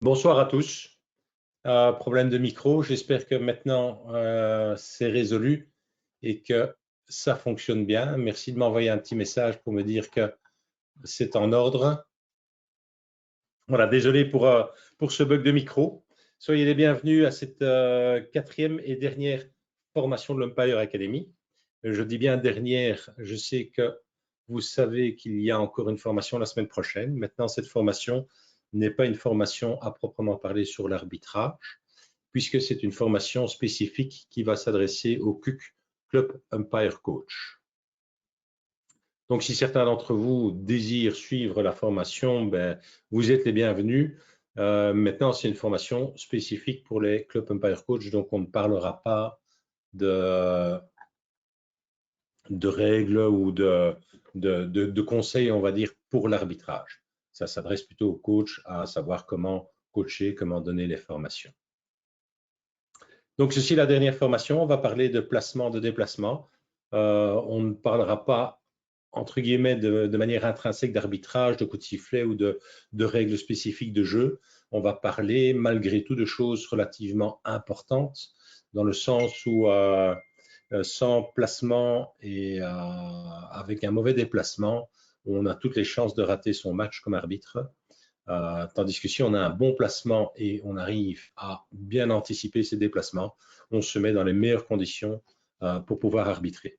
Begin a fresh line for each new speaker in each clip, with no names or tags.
Bonsoir à tous. Problème de micro, j'espère que maintenant c'est résolu et que ça fonctionne bien. Merci de m'envoyer un petit message pour me dire que c'est en ordre. Voilà, désolé pour ce bug de micro. Soyez les bienvenus à cette quatrième et dernière formation de l'Umpire Academy. Je dis bien dernière, je sais que vous savez qu'il y a encore une formation la semaine prochaine. Maintenant, cette formation n'est pas une formation à proprement parler sur l'arbitrage, puisque c'est une formation spécifique qui va s'adresser au CUC, Club Umpire Coach. Donc, si certains d'entre vous désirent suivre la formation, vous êtes les bienvenus. Maintenant, c'est une formation spécifique pour les Club Umpire Coach, donc on ne parlera pas de règles ou de conseils, on va dire, pour l'arbitrage. Ça s'adresse plutôt aux coachs à savoir comment coacher, comment donner les formations. Donc, ceci est la dernière formation. On va parler de placement, de déplacement. On ne parlera pas, entre guillemets, de manière intrinsèque d'arbitrage, de coups de sifflet ou de règles spécifiques de jeu. On va parler, malgré tout, de choses relativement importantes, dans le sens où sans placement et avec un mauvais déplacement, on a toutes les chances de rater son match comme arbitre. Tandis que si on a un bon placement et on arrive à bien anticiper ses déplacements, on se met dans les meilleures conditions pour pouvoir arbitrer.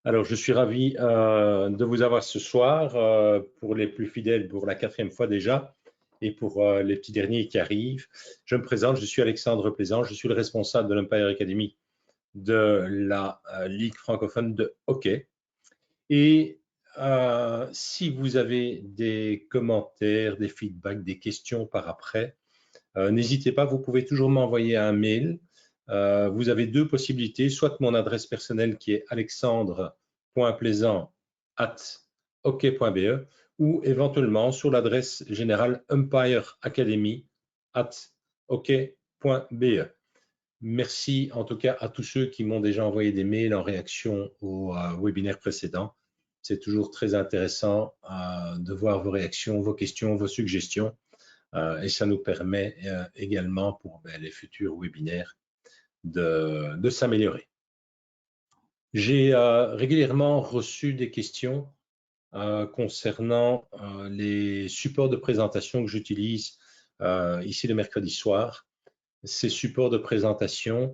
Alors, je suis ravi de vous avoir ce soir, pour les plus fidèles, pour la quatrième fois déjà, et pour les petits derniers qui arrivent. Je me présente, je suis Alexandre Plaisant, je suis le responsable de l'Umpire Academy de la Ligue francophone de hockey. Et si vous avez des commentaires, des feedbacks, des questions par après, n'hésitez pas, vous pouvez toujours m'envoyer un mail. Vous avez deux possibilités, soit mon adresse personnelle qui est alexandre.plaisant@hockey.be ou éventuellement sur l'adresse générale umpireacademy@hockey.be. Merci en tout cas à tous ceux qui m'ont déjà envoyé des mails en réaction au webinaire précédent. C'est toujours très intéressant de voir vos réactions, vos questions, vos suggestions. Et ça nous permet également pour les futurs webinaires de s'améliorer. J'ai régulièrement reçu des questions concernant les supports de présentation que j'utilise ici le mercredi soir. Ces supports de présentation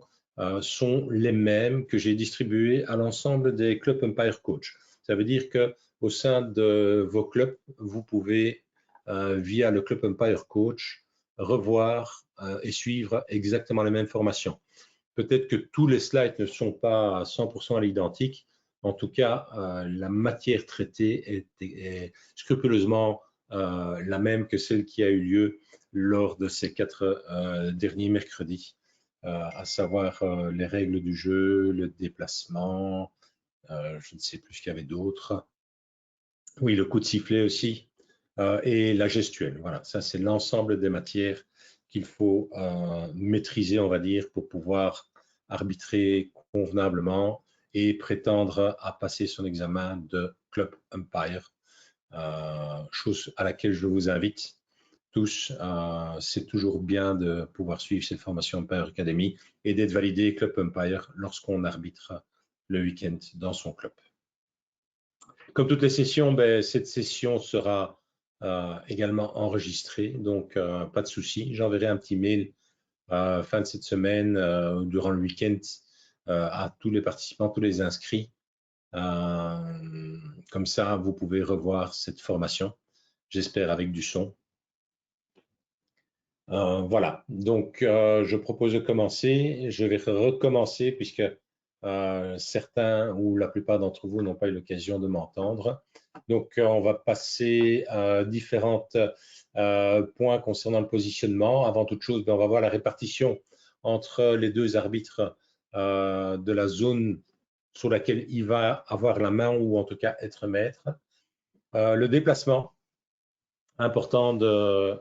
sont les mêmes que j'ai distribués à l'ensemble des clubs Umpire Coach. Ça veut dire qu'au sein de vos clubs, vous pouvez, via le club Umpire Coach, revoir et suivre exactement les mêmes formations. Peut-être que tous les slides ne sont pas à 100% à l'identique. En tout cas, la matière traitée est scrupuleusement la même que celle qui a eu lieu lors de ces 4 derniers mercredis, à savoir les règles du jeu, le déplacement, je ne sais plus ce qu'il y avait d'autre. Oui, le coup de sifflet aussi, et la gestuelle. Voilà, ça c'est l'ensemble des matières qu'il faut maîtriser, on va dire, pour pouvoir arbitrer convenablement et prétendre à passer son examen de club umpire, chose à laquelle je vous invite tous. C'est toujours bien de pouvoir suivre cette formation Umpire Academy et d'être validé club umpire lorsqu'on arbitre le week-end dans son club. Comme toutes les sessions, cette session sera également enregistrée, donc pas de souci. J'enverrai un petit mail fin de cette semaine, durant le week-end, à tous les participants, tous les inscrits. Comme ça, vous pouvez revoir cette formation, j'espère avec du son. Voilà, donc je propose de commencer. Je vais recommencer puisque certains ou la plupart d'entre vous n'ont pas eu l'occasion de m'entendre. Donc, on va passer à différents points concernant le positionnement. Avant toute chose, on va voir la répartition entre les deux arbitres de la zone sur laquelle il va avoir la main ou en tout cas être maître. Le déplacement, important de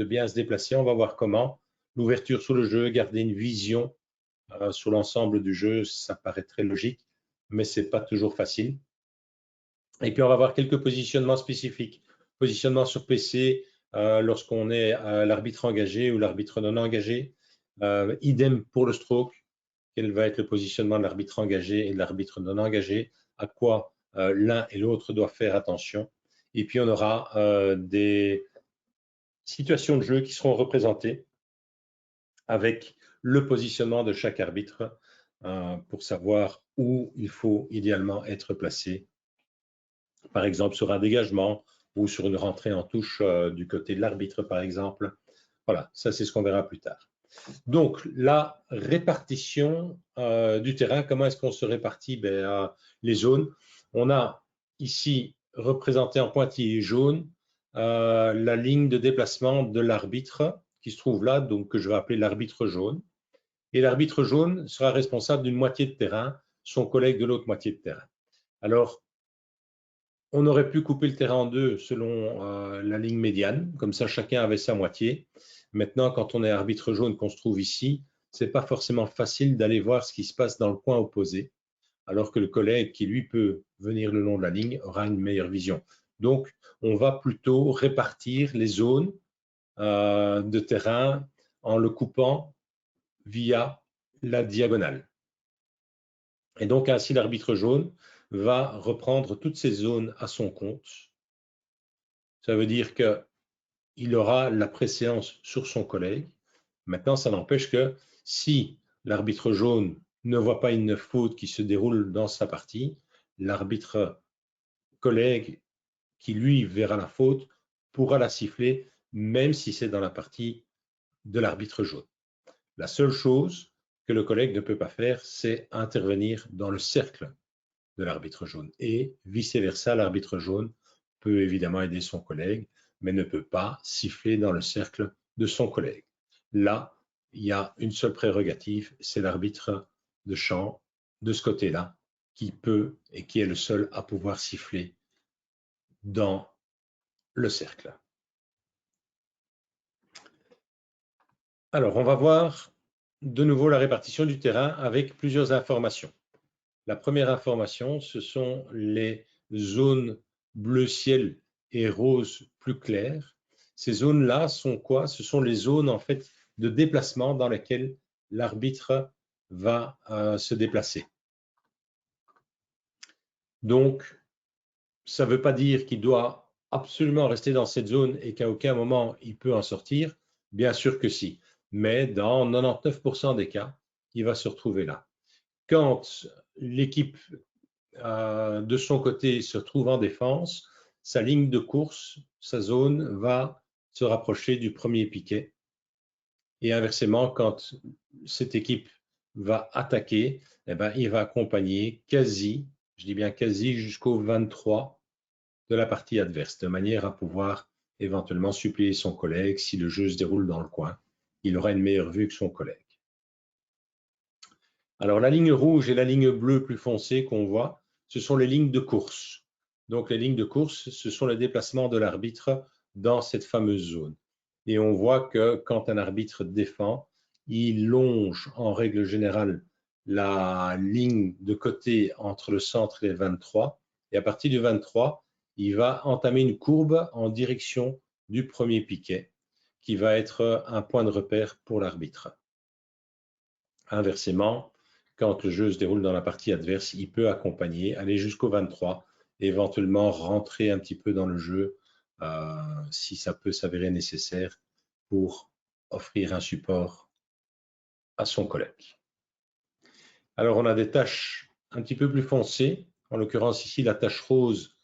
bien se déplacer. On va voir comment. L'ouverture sur le jeu, garder une vision sur l'ensemble du jeu, ça paraît très logique, mais ce n'est pas toujours facile. Et puis, on va voir quelques positionnements spécifiques. Positionnement sur PC, lorsqu'on est l'arbitre engagé ou l'arbitre non engagé. Idem pour le stroke, quel va être le positionnement de l'arbitre engagé et de l'arbitre non engagé, à quoi l'un et l'autre doivent faire attention. Et puis on aura des situations de jeu qui seront représentées avec le positionnement de chaque arbitre pour savoir où il faut idéalement être placé, par exemple sur un dégagement ou sur une rentrée en touche du côté de l'arbitre, par exemple. Voilà, ça c'est ce qu'on verra plus tard. Donc, la répartition du terrain, comment est-ce qu'on se répartit les zones? On a ici représenté en pointillé jaune la ligne de déplacement de l'arbitre qui se trouve là, donc que je vais appeler l'arbitre jaune. Et l'arbitre jaune sera responsable d'une moitié de terrain, son collègue de l'autre moitié de terrain. Alors, on aurait pu couper le terrain en deux selon la ligne médiane, comme ça chacun avait sa moitié. Maintenant, quand on est arbitre jaune qu'on se trouve ici, ce n'est pas forcément facile d'aller voir ce qui se passe dans le coin opposé, alors que le collègue qui, lui, peut venir le long de la ligne aura une meilleure vision. Donc, on va plutôt répartir les zones de terrain en le coupant via la diagonale. Et donc, ainsi, l'arbitre jaune va reprendre toutes ces zones à son compte. Ça veut dire qu'il aura la préséance sur son collègue. Maintenant, ça n'empêche que si l'arbitre jaune ne voit pas une faute qui se déroule dans sa partie, l'arbitre collègue qui, lui, verra la faute pourra la siffler, même si c'est dans la partie de l'arbitre jaune. La seule chose que le collègue ne peut pas faire, c'est intervenir dans le cercle de l'arbitre jaune. Et vice-versa, l'arbitre jaune peut évidemment aider son collègue, mais ne peut pas siffler dans le cercle de son collègue. Là, il y a une seule prérogative, c'est l'arbitre de champ de ce côté-là qui peut et qui est le seul à pouvoir siffler dans le cercle. Alors, on va voir de nouveau la répartition du terrain avec plusieurs informations. La première information, ce sont les zones bleu ciel et rose plus claires. Ces zones-là sont quoi? Ce sont les zones en fait de déplacement dans lesquelles l'arbitre va se déplacer. Donc, ça ne veut pas dire qu'il doit absolument rester dans cette zone et qu'à aucun moment il peut en sortir. Bien sûr que si, mais dans 99% des cas, il va se retrouver là. Quand l'équipe de son côté se trouve en défense, sa ligne de course, sa zone va se rapprocher du premier piquet. Et inversement, quand cette équipe va attaquer, eh ben, il va accompagner quasi, je dis bien quasi, jusqu'au 23 de la partie adverse, de manière à pouvoir éventuellement suppléer son collègue si le jeu se déroule dans le coin. Il aura une meilleure vue que son collègue. Alors, la ligne rouge et la ligne bleue plus foncée qu'on voit, ce sont les lignes de course. Donc, les lignes de course, ce sont les déplacements de l'arbitre dans cette fameuse zone. Et on voit que quand un arbitre défend, il longe en règle générale la ligne de côté entre le centre et les 23. Et à partir du 23, il va entamer une courbe en direction du premier piquet, qui va être un point de repère pour l'arbitre. Inversement, quand le jeu se déroule dans la partie adverse, il peut accompagner, aller jusqu'au 23 et éventuellement rentrer un petit peu dans le jeu si ça peut s'avérer nécessaire pour offrir un support à son collègue. Alors, on a des taches un petit peu plus foncées, en l'occurrence ici la tache rose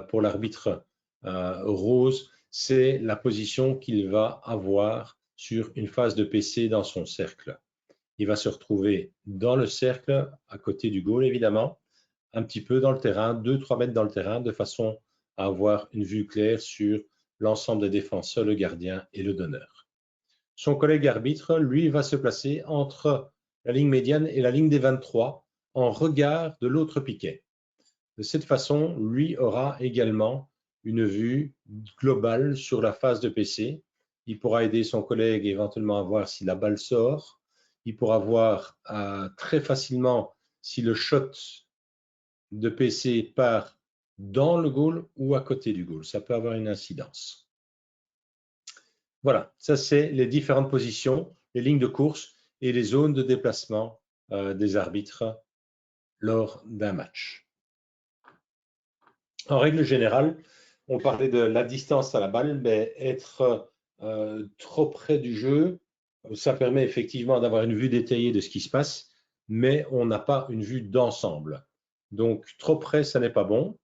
pour l'arbitre rose, c'est la position qu'il va avoir sur une phase de PC dans son cercle. Il va se retrouver dans le cercle, à côté du goal évidemment, un petit peu dans le terrain, 2-3 mètres dans le terrain, de façon à avoir une vue claire sur l'ensemble des défenseurs, le gardien et le donneur. Son collègue arbitre, lui, va se placer entre la ligne médiane et la ligne des 23, en regard de l'autre piquet. De cette façon, lui aura également une vue globale sur la phase de PC. Il pourra aider son collègue éventuellement à voir si la balle sort. Il pourra voir très facilement si le shot de PC part dans le goal ou à côté du goal. Ça peut avoir une incidence. Voilà, ça c'est les différentes positions, les lignes de course et les zones de déplacement des arbitres lors d'un match. En règle générale, on parlait de la distance à la balle, mais être trop près du jeu, ça permet effectivement d'avoir une vue détaillée de ce qui se passe, mais on n'a pas une vue d'ensemble. Donc, trop près, ça n'est pas bon.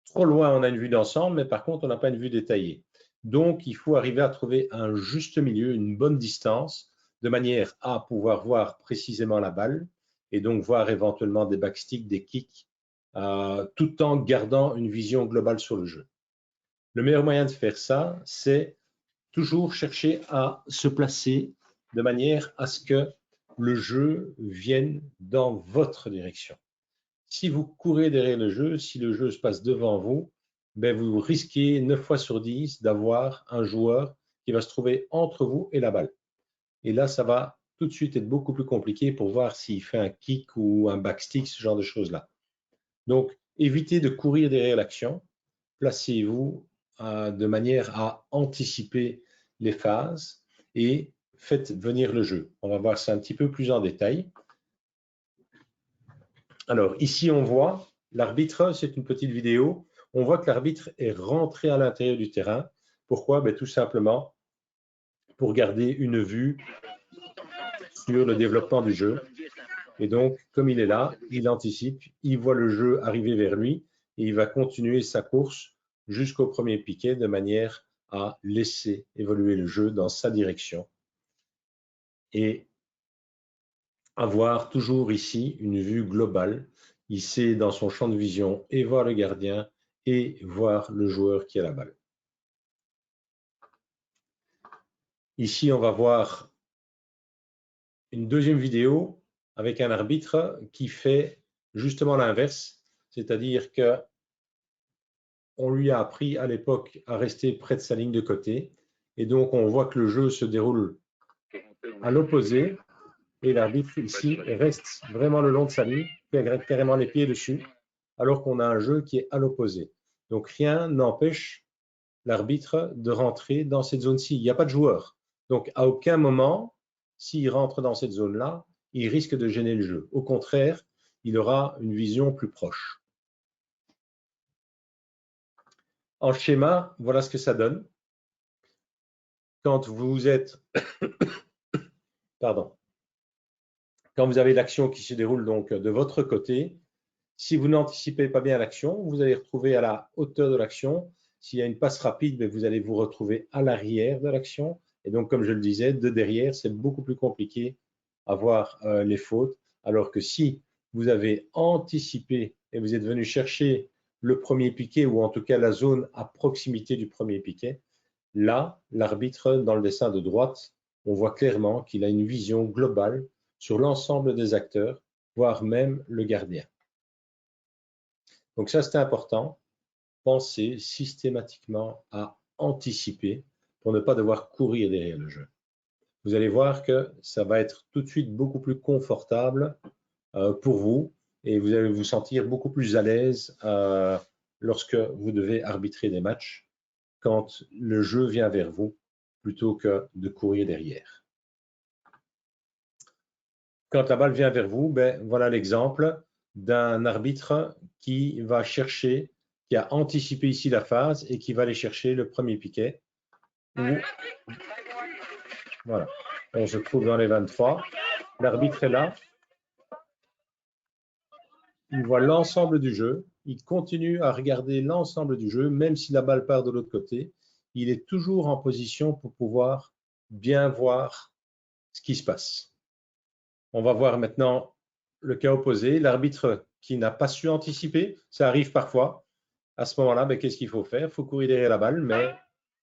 Trop loin, on a une vue d'ensemble, mais par contre, on n'a pas une vue détaillée. Donc, il faut arriver à trouver un juste milieu, une bonne distance, de manière à pouvoir voir précisément la balle et donc voir éventuellement des backsticks, des kicks, tout en gardant une vision globale sur le jeu. Le meilleur moyen de faire ça, c'est toujours chercher à se placer de manière à ce que le jeu vienne dans votre direction. Si vous courez derrière le jeu, si le jeu se passe devant vous, ben vous risquez 9 fois sur 10 d'avoir un joueur qui va se trouver entre vous et la balle. Et là, ça va tout de suite être beaucoup plus compliqué pour voir s'il fait un kick ou un backstick, ce genre de choses-là. Donc, évitez de courir derrière l'action. Placez-vous de manière à anticiper les phases et faites venir le jeu. On va voir ça un petit peu plus en détail. Alors, ici, on voit l'arbitre, c'est une petite vidéo. On voit que l'arbitre est rentré à l'intérieur du terrain. Pourquoi? Ben, tout simplement pour garder une vue sur le développement du jeu. Et donc, comme il est là, il anticipe, il voit le jeu arriver vers lui et il va continuer sa course jusqu'au premier piquet de manière à laisser évoluer le jeu dans sa direction et avoir toujours ici une vue globale. Il sait dans son champ de vision et voir le gardien et voir le joueur qui a la balle. Ici, on va voir une deuxième vidéo avec un arbitre qui fait justement l'inverse, c'est-à-dire que on lui a appris à l'époque à rester près de sa ligne de côté. Et donc, on voit que le jeu se déroule à l'opposé. Et l'arbitre ici reste vraiment le long de sa ligne, qui a carrément les pieds dessus, alors qu'on a un jeu qui est à l'opposé. Donc, rien n'empêche l'arbitre de rentrer dans cette zone-ci. Il n'y a pas de joueur. Donc, à aucun moment, s'il rentre dans cette zone-là, il risque de gêner le jeu. Au contraire, il aura une vision plus proche. En schéma, voilà ce que ça donne. Quand vous êtes, pardon, quand vous avez l'action qui se déroule donc de votre côté, si vous n'anticipez pas bien l'action, vous allez retrouver à la hauteur de l'action. S'il y a une passe rapide, vous allez vous retrouver à l'arrière de l'action. Et donc, comme je le disais, de derrière, c'est beaucoup plus compliqué à voir les fautes. Alors que si vous avez anticipé et vous êtes venu chercher le premier piquet, ou en tout cas la zone à proximité du premier piquet, là, l'arbitre, dans le dessin de droite, on voit clairement qu'il a une vision globale sur l'ensemble des acteurs, voire même le gardien. Donc ça, c'est important. Pensez systématiquement à anticiper pour ne pas devoir courir derrière le jeu. Vous allez voir que ça va être tout de suite beaucoup plus confortable pour vous et vous allez vous sentir beaucoup plus à l'aise lorsque vous devez arbitrer des matchs quand le jeu vient vers vous plutôt que de courir derrière. Quand la balle vient vers vous, ben, voilà l'exemple d'un arbitre qui va chercher, qui a anticipé ici la phase et qui va aller chercher le premier piquet. Voilà, on se trouve dans les 23. L'arbitre est là. Il voit l'ensemble du jeu. Il continue à regarder l'ensemble du jeu, même si la balle part de l'autre côté. Il est toujours en position pour pouvoir bien voir ce qui se passe. On va voir maintenant le cas opposé, l'arbitre qui n'a pas su anticiper, ça arrive parfois. À ce moment-là, ben, qu'est-ce qu'il faut faire? Il faut courir derrière la balle, mais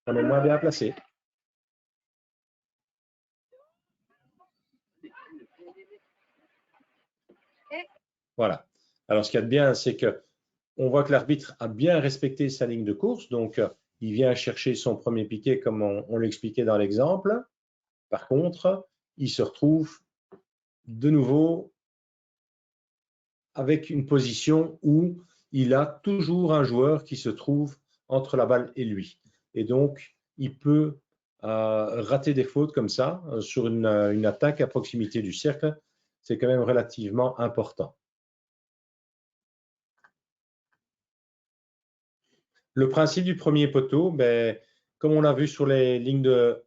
on est moins bien placé. Voilà. Alors, ce qu'il y a de bien, c'est que on voit que l'arbitre a bien respecté sa ligne de course, donc il vient chercher son premier piquet comme on l'expliquait dans l'exemple. Par contre, il se retrouve de nouveau avec une position où il a toujours un joueur qui se trouve entre la balle et lui. Et donc, il peut rater des fautes comme ça sur une attaque à proximité du cercle, c'est quand même relativement important. Le principe du premier poteau, ben, comme on l'a vu sur les lignes de,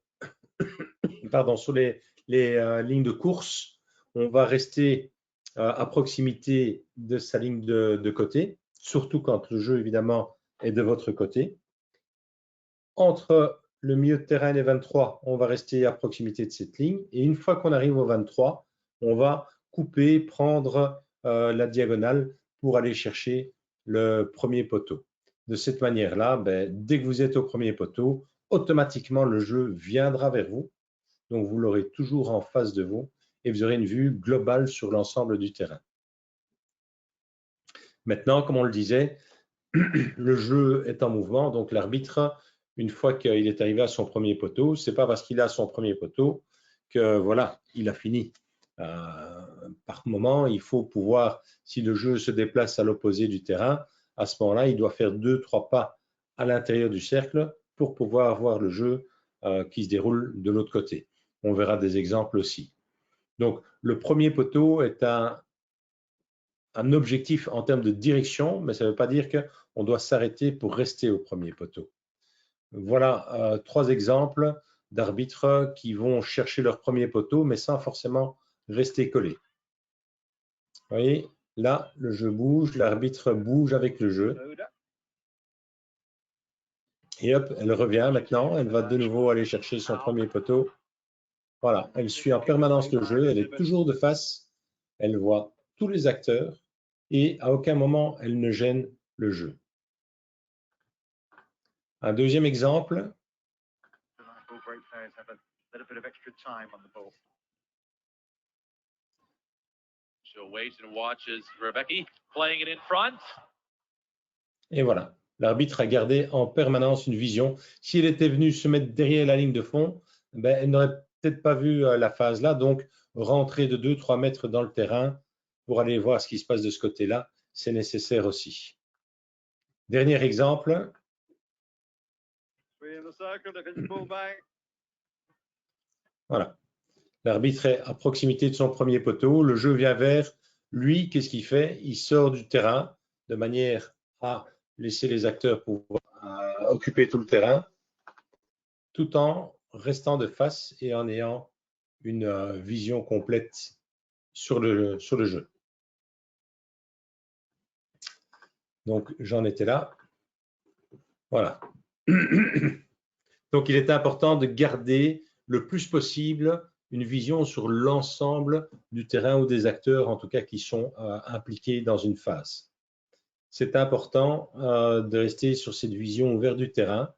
pardon, sur les lignes de course, on va rester à proximité de sa ligne de côté, surtout quand le jeu, évidemment, est de votre côté. Entre le milieu de terrain et les 23, on va rester à proximité de cette ligne. Et une fois qu'on arrive au 23, on va couper, prendre la diagonale pour aller chercher le premier poteau. De cette manière-là, ben, dès que vous êtes au premier poteau, automatiquement, le jeu viendra vers vous. Donc, vous l'aurez toujours en face de vous et vous aurez une vue globale sur l'ensemble du terrain. Maintenant, comme on le disait, le jeu est en mouvement, donc l'arbitre, une fois qu'il est arrivé à son premier poteau, c'est pas parce qu'il a son premier poteau que voilà, il a fini. Par moment, il faut pouvoir, si le jeu se déplace à l'opposé du terrain, à ce moment-là, il doit faire 2-3 pas à l'intérieur du cercle pour pouvoir voir le jeu qui se déroule de l'autre côté. On verra des exemples aussi. Donc, le premier poteau est un objectif en termes de direction, mais ça ne veut pas dire qu'on doit s'arrêter pour rester au premier poteau. Voilà 3 exemples d'arbitres qui vont chercher leur premier poteau, mais sans forcément rester collés. Vous voyez, là, le jeu bouge, l'arbitre bouge avec le jeu. Et hop, elle revient maintenant, elle va de nouveau aller chercher son premier poteau. Voilà, elle suit en permanence le jeu, elle est toujours de face, elle voit tous les acteurs et à aucun moment elle ne gêne le jeu. Un deuxième exemple. Et voilà, l'arbitre a gardé en permanence une vision. Si elle était venue se mettre derrière la ligne de fond, ben, elle n'aurait peut-être pas vu la phase là, donc rentrer de 2-3 mètres dans le terrain pour aller voir ce qui se passe de ce côté-là, c'est nécessaire aussi. Dernier exemple. Voilà, l'arbitre est à proximité de son premier poteau, le jeu vient vers lui, qu'est-ce qu'il fait? Il sort du terrain de manière à laisser les acteurs pouvoir occuper tout le terrain, tout en restant de face et en ayant une vision complète sur le jeu. Donc, j'en étais là. Voilà. Donc, il est important de garder le plus possible une vision sur l'ensemble du terrain ou des acteurs, en tout cas, qui sont impliqués dans une phase. C'est important de rester sur cette vision ouverte du terrain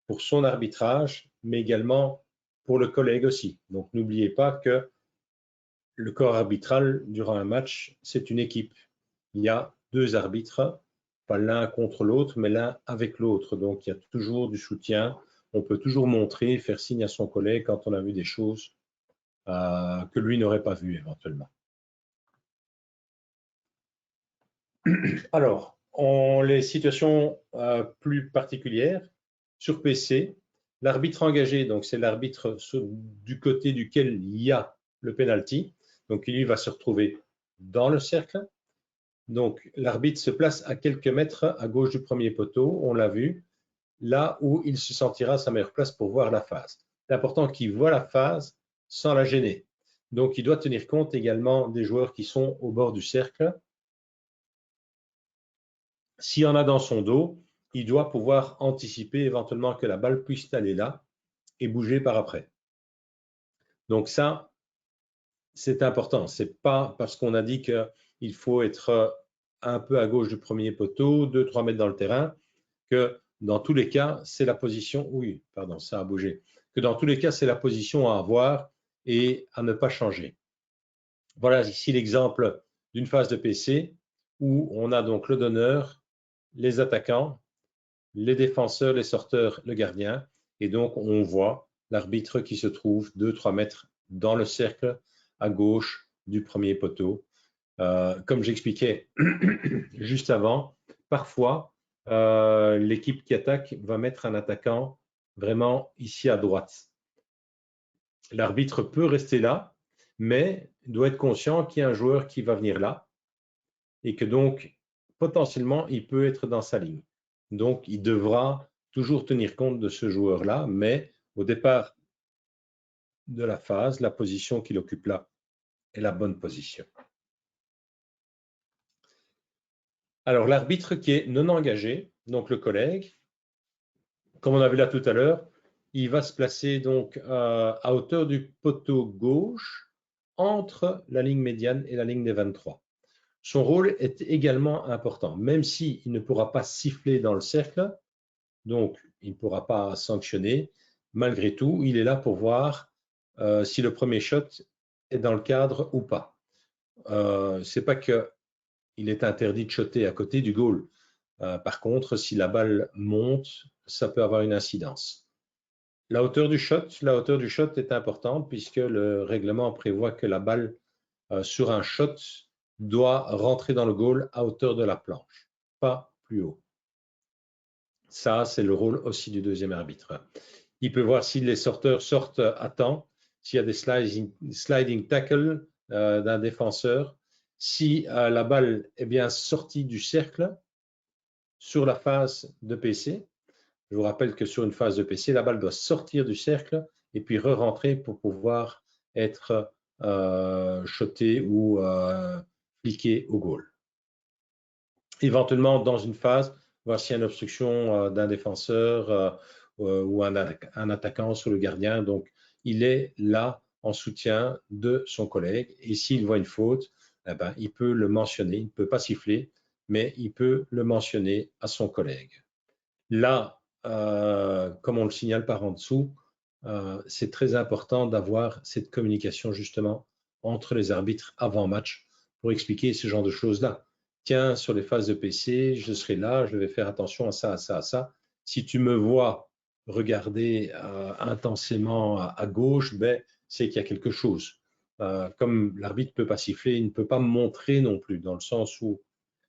pour son arbitrage, mais également pour le collègue aussi. Donc, n'oubliez pas que le corps arbitral durant un match, c'est une équipe. Il y a 2 arbitres, pas l'un contre l'autre, mais l'un avec l'autre. Donc, il y a toujours du soutien. On peut toujours montrer, faire signe à son collègue quand on a vu des choses que lui n'aurait pas vues éventuellement. Alors, les situations plus particulières, sur PC, l'arbitre engagé, donc c'est l'arbitre du côté duquel il y a le penalty, donc lui va se retrouver dans le cercle. Donc l'arbitre se place à quelques mètres à gauche du premier poteau, on l'a vu, là où il se sentira à sa meilleure place pour voir la phase. C'est important qu'il voit la phase sans la gêner. Donc il doit tenir compte également des joueurs qui sont au bord du cercle. S'il y en a dans son dos, il doit pouvoir anticiper éventuellement que la balle puisse aller là et bouger par après. Donc ça, c'est important. Ce n'est pas parce qu'on a dit qu'il faut être un peu à gauche du premier poteau, 2-3 mètres dans le terrain, que dans tous les cas, c'est la position, oui, pardon, ça a bougé, que dans tous les cas, c'est la position à avoir et à ne pas changer. Voilà ici l'exemple d'une phase de PC où on a donc le donneur, les attaquants, les défenseurs, les sorteurs, le gardien. Et donc, on voit l'arbitre qui se trouve 2-3 mètres dans le cercle à gauche du premier poteau. Comme j'expliquais juste avant, parfois, l'équipe qui attaque va mettre un attaquant vraiment ici à droite. l'arbitre peut rester là, mais doit être conscient qu'il y a un joueur qui va venir là et que donc, potentiellement, il peut être dans sa ligne. Donc, il devra toujours tenir compte de ce joueur-là, mais au départ de la phase, la position qu'il occupe là est la bonne position. Alors, l'arbitre qui est non engagé, donc le collègue, comme on a vu là tout à l'heure, il va se placer donc à hauteur du poteau gauche entre la ligne médiane et la ligne des 23. Son rôle est également important, même s'il ne pourra pas siffler dans le cercle, donc il ne pourra pas sanctionner. Malgré tout, il est là pour voir si le premier shot est dans le cadre ou pas. Ce n'est pas qu'il est interdit de shotter à côté du goal. Par contre, si la balle monte, ça peut avoir une incidence. La hauteur du shot est importante puisque le règlement prévoit que la balle sur un shot doit rentrer dans le goal à hauteur de la planche, pas plus haut. Ça, c'est le rôle aussi du deuxième arbitre. Il peut voir si les sorteurs sortent à temps, s'il y a des sliding tackles d'un défenseur, si la balle est bien sortie du cercle sur la phase de PC. Je vous rappelle que sur une phase de PC, la balle doit sortir du cercle et puis re-rentrer pour pouvoir être shotée ou fliquée au goal. Éventuellement, dans une phase, voir s'il y a une obstruction d'un défenseur ou un attaquant sur le gardien. Donc, il est là en soutien de son collègue. Et s'il voit une faute, eh ben, il peut le mentionner. Il ne peut pas siffler, mais il peut le mentionner à son collègue. Là, comme on le signale par en dessous, c'est très important d'avoir cette communication justement entre les arbitres avant match pour expliquer ce genre de choses-là. Tiens, sur les phases de PC, je serai là, je vais faire attention à ça, à ça, à ça. Si tu me vois regarder intensément à gauche, ben, c'est qu'il y a quelque chose. Comme l'arbitre ne peut pas siffler, il ne peut pas montrer non plus, dans le sens où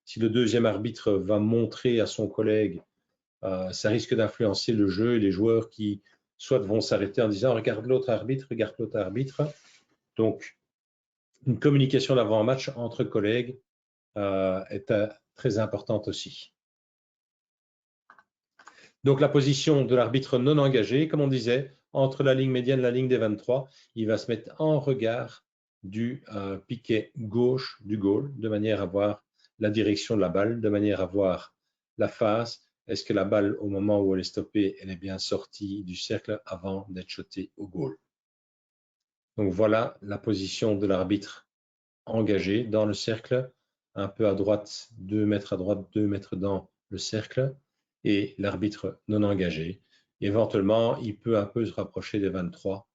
si le deuxième arbitre va montrer à son collègue, ça risque d'influencer le jeu et les joueurs qui soit vont s'arrêter en disant regarde l'autre arbitre, regarde l'autre arbitre. Donc, une communication d'avant-match entre collègues est très importante aussi. Donc, la position de l'arbitre non engagé, comme on disait, entre la ligne médiane et la ligne des 23, il va se mettre en regard du piquet gauche du goal, de manière à voir la direction de la balle, de manière à voir la phase. Est-ce que la balle, au moment où elle est stoppée, elle est bien sortie du cercle avant d'être shotée au goal? Donc voilà la position de l'arbitre engagé dans le cercle, un peu à droite, 2 mètres à droite, 2 mètres dans le cercle, et l'arbitre non engagé. Éventuellement, il peut un peu se rapprocher des 23,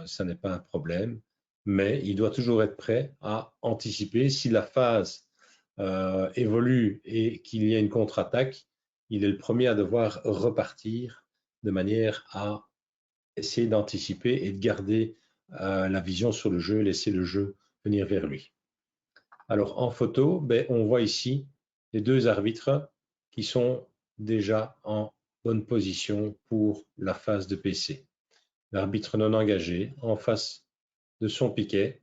ça n'est pas un problème, mais il doit toujours être prêt à anticiper. Si la phase évolue et qu'il y a une contre-attaque, il est le premier à devoir repartir de manière à essayer d'anticiper et de garder la vision sur le jeu, laisser le jeu venir vers lui. Alors en photo, ben, on voit ici les deux arbitres qui sont déjà en bonne position pour la phase de PC. L'arbitre non engagé en face de son piquet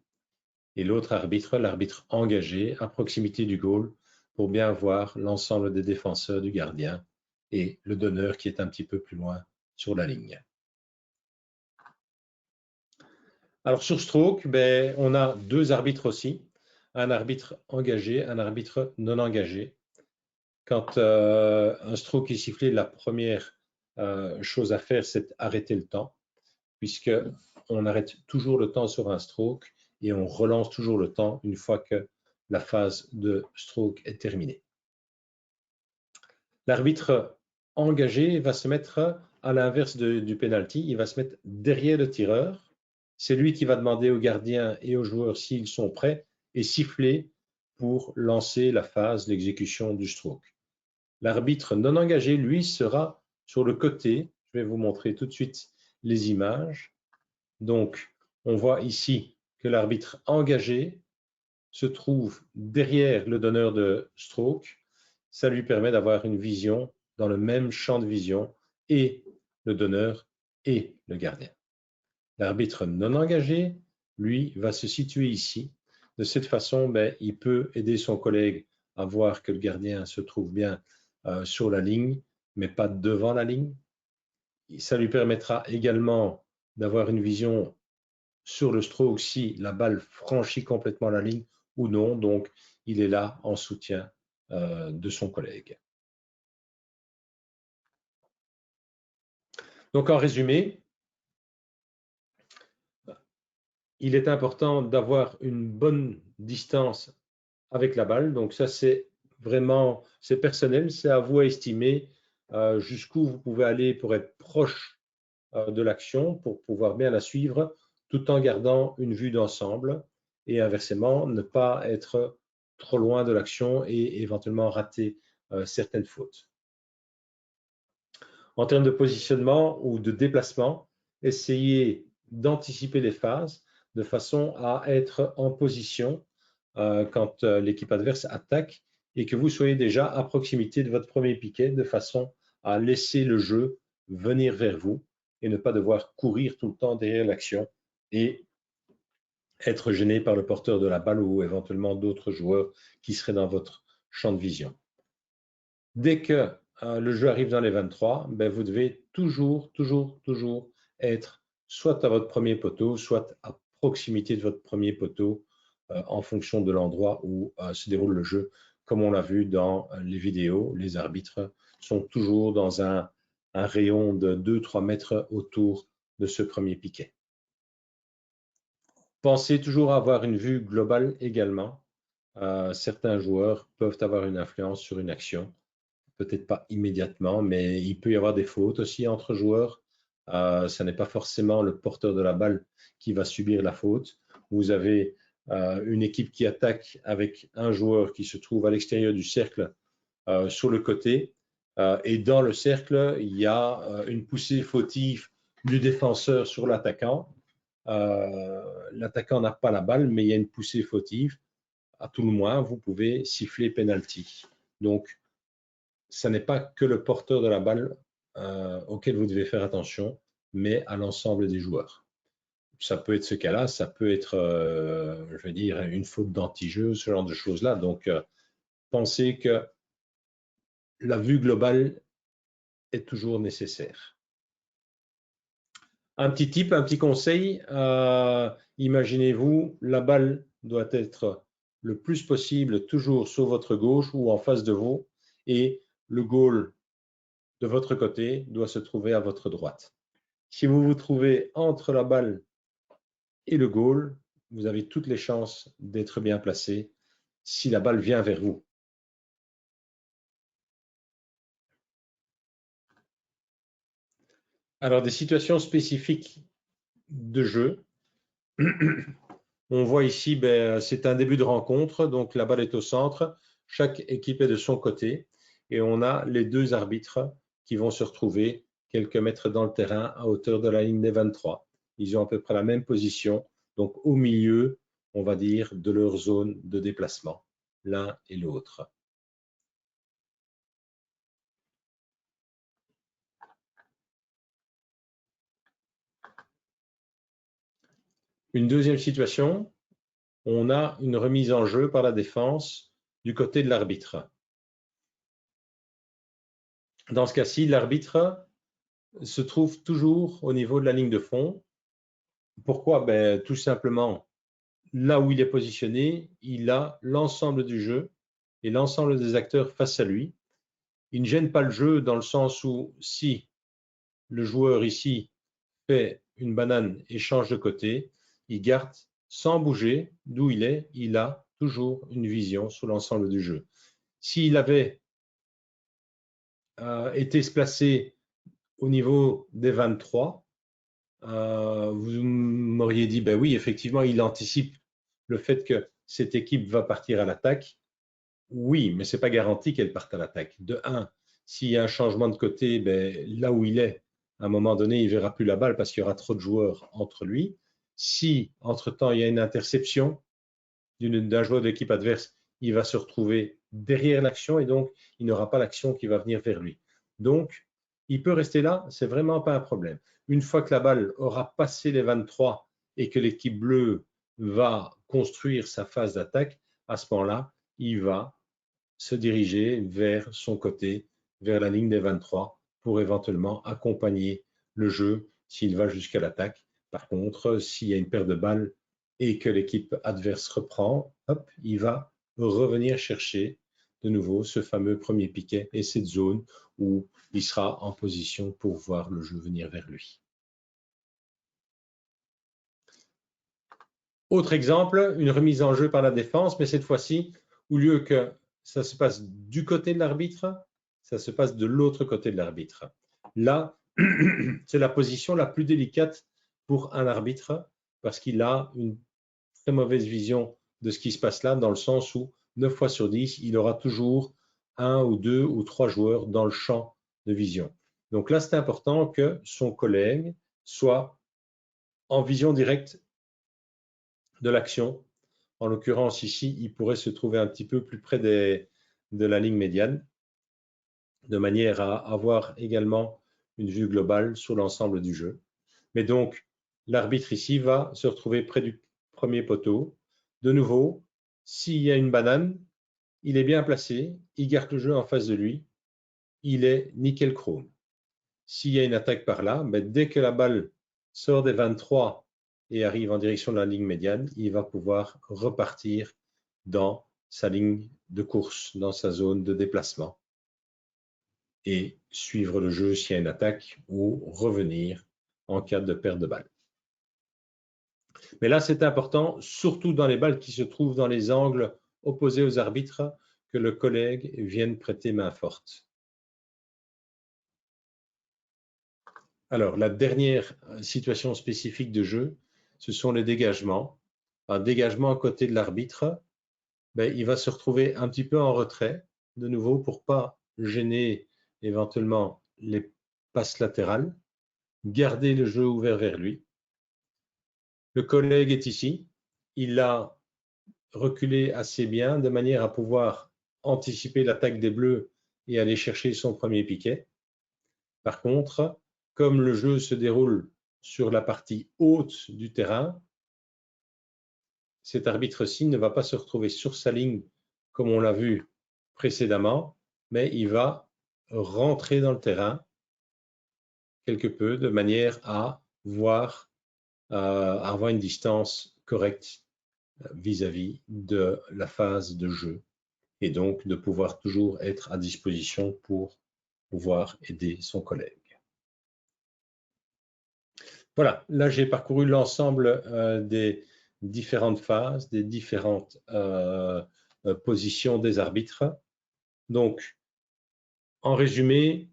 et l'autre arbitre, l'arbitre engagé à proximité du goal pour bien voir l'ensemble des défenseurs du gardien et le donneur qui est un petit peu plus loin sur la ligne. Alors sur stroke, ben, on a deux arbitres aussi, un arbitre engagé, un arbitre non engagé. Quand un stroke est sifflé, la première chose à faire, c'est arrêter le temps, puisqu'on arrête toujours le temps sur un stroke et on relance toujours le temps une fois que la phase de stroke est terminée. L'arbitre engagé va se mettre à l'inverse du penalty, il va se mettre derrière le tireur. C'est lui qui va demander aux gardiens et aux joueurs s'ils sont prêts et siffler pour lancer la phase d'exécution du stroke. L'arbitre non engagé, lui, sera sur le côté. Je vais vous montrer tout de suite les images. Donc, on voit ici que l'arbitre engagé se trouve derrière le donneur de stroke. Ça lui permet d'avoir une vision dans le même champ de vision et le donneur et le gardien. L'arbitre non engagé, lui, va se situer ici. De cette façon, il peut aider son collègue à voir que le gardien se trouve bien sur la ligne, mais pas devant la ligne. Ça lui permettra également d'avoir une vision sur le stroke si la balle franchit complètement la ligne ou non. Donc, il est là en soutien de son collègue. Donc, en résumé, il est important d'avoir une bonne distance avec la balle. Donc, ça, c'est vraiment, c'est personnel, c'est à vous à estimer jusqu'où vous pouvez aller pour être proche de l'action, pour pouvoir bien la suivre, tout en gardant une vue d'ensemble et inversement, ne pas être trop loin de l'action et éventuellement rater certaines fautes. En termes de positionnement ou de déplacement, essayez d'anticiper les phases de façon à être en position quand l'équipe adverse attaque et que vous soyez déjà à proximité de votre premier piquet de façon à laisser le jeu venir vers vous et ne pas devoir courir tout le temps derrière l'action et être gêné par le porteur de la balle ou éventuellement d'autres joueurs qui seraient dans votre champ de vision. Dès que le jeu arrive dans les 23, vous devez toujours être soit à votre premier poteau, soit à proximité de votre premier poteau en fonction de l'endroit où se déroule le jeu. Comme on l'a vu dans les vidéos, les arbitres sont toujours dans un rayon de 2-3 mètres autour de ce premier piquet. Pensez toujours à avoir une vue globale également. Certains joueurs peuvent avoir une influence sur une action. Peut-être pas immédiatement, mais il peut y avoir des fautes aussi entre joueurs. Ce n'est pas forcément le porteur de la balle qui va subir la faute. Vous avez une équipe qui attaque avec un joueur qui se trouve à l'extérieur du cercle sur le côté. Et dans le cercle, il y a une poussée fautive du défenseur sur l'attaquant. L'attaquant n'a pas la balle, mais il y a une poussée fautive. À tout le moins, vous pouvez siffler penalty. Donc, ce n'est pas que le porteur de la balle auquel vous devez faire attention, mais à l'ensemble des joueurs. Ça peut être ce cas-là, ça peut être, je veux dire, une faute d'anti-jeu, ce genre de choses-là. Donc, pensez que la vue globale est toujours nécessaire. Un petit tip, un petit conseil, imaginez-vous, la balle doit être le plus possible toujours sur votre gauche ou en face de vous et le goal de votre côté doit se trouver à votre droite. Si vous vous trouvez entre la balle et le goal, vous avez toutes les chances d'être bien placé si la balle vient vers vous. Alors, des situations spécifiques de jeu. On voit ici, c'est un début de rencontre, donc la balle est au centre, chaque équipe est de son côté et on a les deux arbitres qui vont se retrouver quelques mètres dans le terrain à hauteur de la ligne des 23. Ils ont à peu près la même position, donc au milieu, on va dire, de leur zone de déplacement, l'un et l'autre. Une deuxième situation, on a une remise en jeu par la défense du côté de l'arbitre. Dans ce cas-ci, l'arbitre se trouve toujours au niveau de la ligne de fond. Pourquoi? Tout simplement, là où il est positionné, il a l'ensemble du jeu et l'ensemble des acteurs face à lui. Il ne gêne pas le jeu dans le sens où si le joueur ici fait une banane et change de côté, il garde sans bouger d'où il est, il a toujours une vision sur l'ensemble du jeu. S'il avait été placé au niveau des 23, vous m'auriez dit, oui, effectivement, il anticipe le fait que cette équipe va partir à l'attaque. Oui, mais ce n'est pas garanti qu'elle parte à l'attaque. De un, s'il y a un changement de côté, là où il est, à un moment donné, il ne verra plus la balle parce qu'il y aura trop de joueurs entre lui. Si, entre-temps, il y a une interception d'un joueur de l'équipe adverse, il va se retrouver derrière l'action et donc il n'aura pas l'action qui va venir vers lui. Donc, il peut rester là, c'est vraiment pas un problème. Une fois que la balle aura passé les 23 et que l'équipe bleue va construire sa phase d'attaque, à ce moment-là, il va se diriger vers son côté, vers la ligne des 23, pour éventuellement accompagner le jeu s'il va jusqu'à l'attaque. Par contre, s'il y a une paire de balles et que l'équipe adverse reprend, hop, il va revenir chercher de nouveau ce fameux premier piquet et cette zone où il sera en position pour voir le jeu venir vers lui. Autre exemple, une remise en jeu par la défense, mais cette fois-ci, au lieu que ça se passe du côté de l'arbitre, ça se passe de l'autre côté de l'arbitre. Là, c'est la position la plus délicate pour un arbitre parce qu'il a une très mauvaise vision de ce qui se passe là, dans le sens où 9 fois sur 10, il aura toujours 1 ou 2 ou 3 joueurs dans le champ de vision. Donc là, c'est important que son collègue soit en vision directe de l'action. En l'occurrence, ici, il pourrait se trouver un petit peu plus près de la ligne médiane, de manière à avoir également une vue globale sur l'ensemble du jeu. Mais donc, l'arbitre ici va se retrouver près du premier poteau. De nouveau, s'il y a une banane, il est bien placé, il garde le jeu en face de lui, il est nickel chrome. S'il y a une attaque par là, dès que la balle sort des 23 et arrive en direction de la ligne médiane, il va pouvoir repartir dans sa ligne de course, dans sa zone de déplacement et suivre le jeu s'il y a une attaque ou revenir en cas de perte de balle. Mais là, c'est important, surtout dans les balles qui se trouvent dans les angles opposés aux arbitres, que le collègue vienne prêter main forte. Alors, la dernière situation spécifique de jeu, ce sont les dégagements. Un dégagement à côté de l'arbitre, il va se retrouver un petit peu en retrait, de nouveau, pour ne pas gêner éventuellement les passes latérales, garder le jeu ouvert vers lui. Le collègue est ici, il a reculé assez bien de manière à pouvoir anticiper l'attaque des Bleus et aller chercher son premier piquet. Par contre, comme le jeu se déroule sur la partie haute du terrain, cet arbitre-ci ne va pas se retrouver sur sa ligne comme on l'a vu précédemment, mais il va rentrer dans le terrain quelque peu de manière à avoir une distance correcte vis-à-vis de la phase de jeu et donc de pouvoir toujours être à disposition pour pouvoir aider son collègue. Voilà, là j'ai parcouru l'ensemble des différentes phases, des différentes positions des arbitres. Donc, en résumé,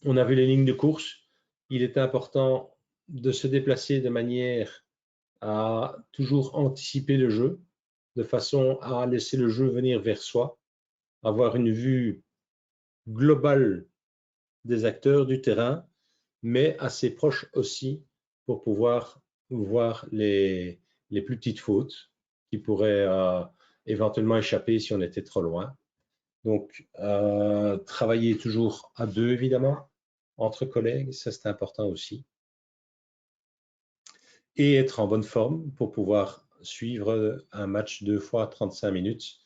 on a vu les lignes de course. Il est important de se déplacer de manière à toujours anticiper le jeu, de façon à laisser le jeu venir vers soi, avoir une vue globale des acteurs du terrain, mais assez proche aussi pour pouvoir voir les plus petites fautes qui pourraient éventuellement échapper si on était trop loin. Donc, travailler toujours à deux, évidemment, entre collègues, ça c'est important aussi. Et être en bonne forme pour pouvoir suivre un match 2 fois 35 minutes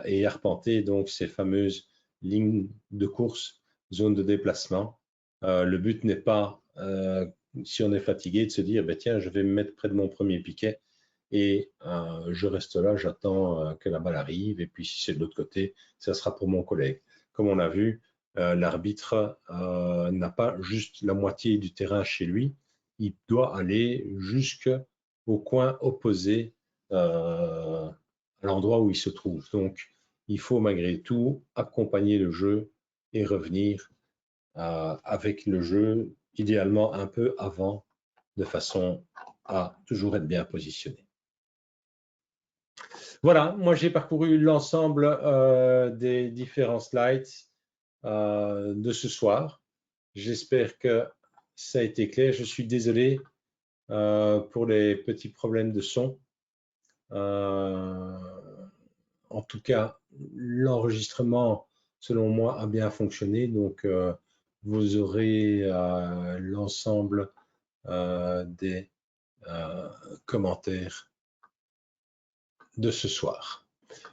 et arpenter donc ces fameuses lignes de course, zones de déplacement. Le but n'est pas, si on est fatigué, de se dire tiens, je vais me mettre près de mon premier piquet et je reste là, j'attends que la balle arrive et puis si c'est de l'autre côté, ça sera pour mon collègue. Comme on a vu, l'arbitre n'a pas juste la moitié du terrain chez lui, il doit aller jusqu'au coin opposé à l'endroit où il se trouve. Donc, il faut malgré tout accompagner le jeu et revenir avec le jeu, idéalement un peu avant, de façon à toujours être bien positionné. Voilà, moi j'ai parcouru l'ensemble des différents slides de ce soir. J'espère que ça a été clair. Je suis désolé pour les petits problèmes de son. En tout cas, l'enregistrement selon moi, a bien fonctionné. Donc, vous aurez l'ensemble des commentaires de ce soir.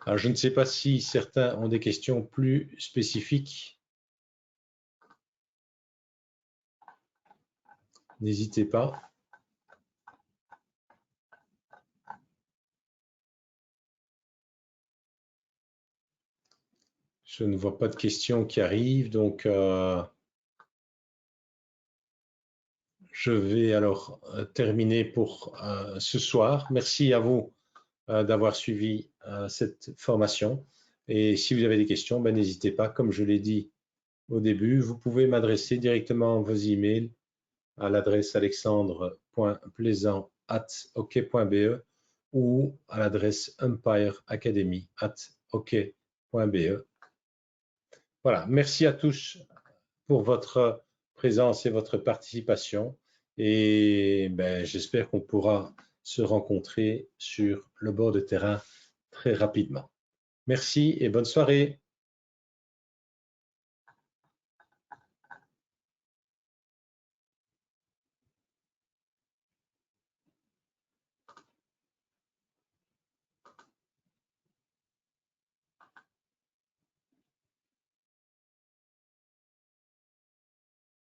Alors, je ne sais pas si certains ont des questions plus spécifiques. N'hésitez pas. Je ne vois pas de questions qui arrivent, donc je vais alors terminer pour ce soir. Merci à vous d'avoir suivi cette formation. Et si vous avez des questions, ben, n'hésitez pas. Comme je l'ai dit au début, vous pouvez m'adresser directement vos emails à l'adresse alexandre.plaisant@ok.be ou à l'adresse umpireacademy@ok.be. Voilà, merci à tous pour votre présence et votre participation. Et ben, j'espère qu'on pourra se rencontrer sur le bord de terrain très rapidement. Merci et bonne soirée.